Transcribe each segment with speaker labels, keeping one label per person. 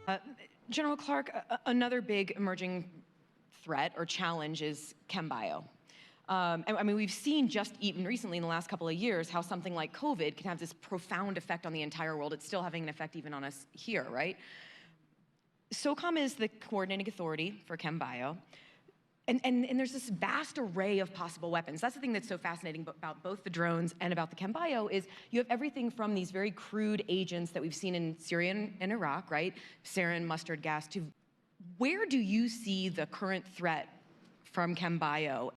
Speaker 1: Uh, General Clark, another big emerging threat or challenge is ChemBio. I mean, we've seen just even recently in the last couple of years how something like COVID can have this profound effect on the entire world. It's still having an effect even on us here, right? SOCOM is the coordinating authority for ChemBio. And there's this vast array of possible weapons. That's the thing that's so fascinating about both the drones and about the ChemBio is you have everything from these very crude agents that we've seen in Syria and Iraq, right? Sarin, mustard gas, to where do you see the current threat from ChemBio?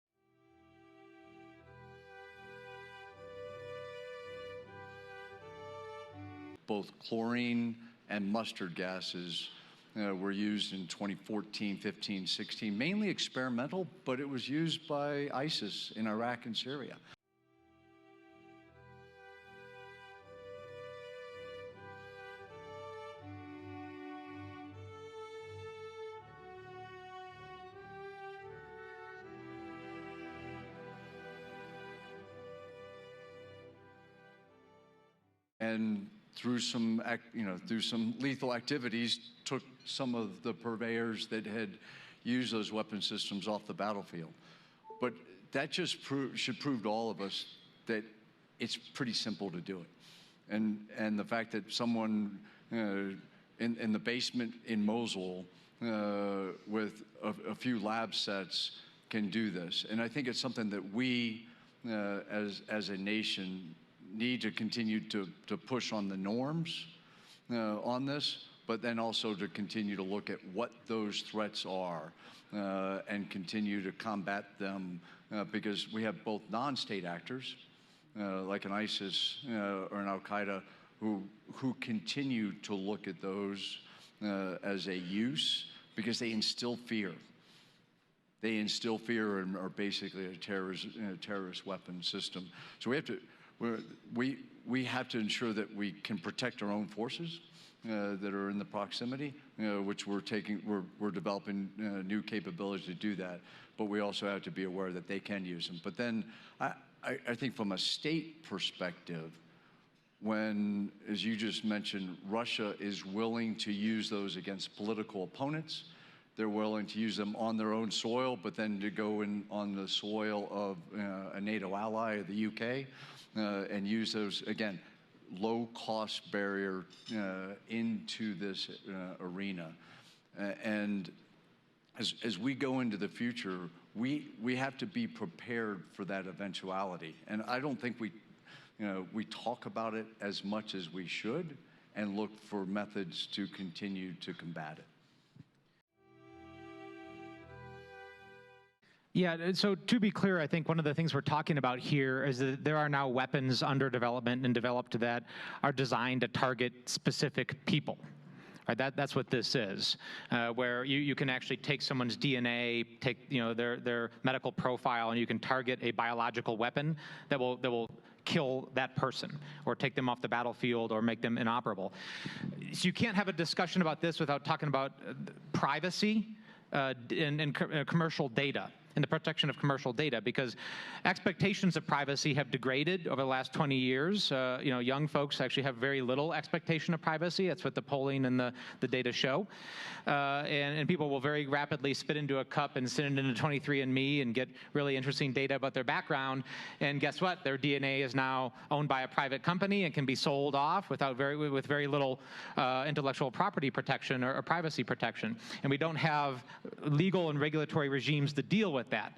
Speaker 2: Both chlorine and mustard gases were used in 2014, 15, 16, mainly experimental, but it was used by ISIS in Iraq and Syria. And through some lethal activities, took some of the purveyors that had used those weapon systems off the battlefield. But that just should prove to all of us that it's pretty simple to do it. And the fact that someone in the basement in Mosul with a few lab sets can do this. And I think it's something that we, as a nation, need to continue to push on the norms on this, but then also to continue to look at what those threats are and continue to combat them because we have both non-state actors like an ISIS or an Al-Qaeda who continue to look at those as a use because they instill fear. They instill fear and are basically a terrorist weapon system. So we have to ensure that we can protect our own forces that are in the proximity, which we're developing new capabilities to do that. But we also have to be aware that they can use them. But then I think from a state perspective, when, as you just mentioned, Russia is willing to use those against political opponents, they're willing to use them on their own soil, but then to go in on the soil of a NATO ally, the UK, and use those, again, low-cost barrier into this arena. And as we go into the future, we have to be prepared for that eventuality. And I don't think we talk about it as much as we should and look for methods to continue to combat it.
Speaker 3: Yeah, so to be clear, I think one of the things we're talking about here is that there are now weapons under development and developed that are designed to target specific people. Right, that's what this is, where you can actually take someone's DNA, take their medical profile, and you can target a biological weapon that will kill that person or take them off the battlefield or make them inoperable. So you can't have a discussion about this without talking about privacy and commercial data and the protection of commercial data, because expectations of privacy have degraded over the last 20 years. Young folks actually have very little expectation of privacy. That's what the polling and the data show. And people will very rapidly spit into a cup and send it into 23andMe and get really interesting data about their background. And guess what? Their DNA is now owned by a private company and can be sold off with very little intellectual property protection or privacy protection. And we don't have legal and regulatory regimes to deal with that.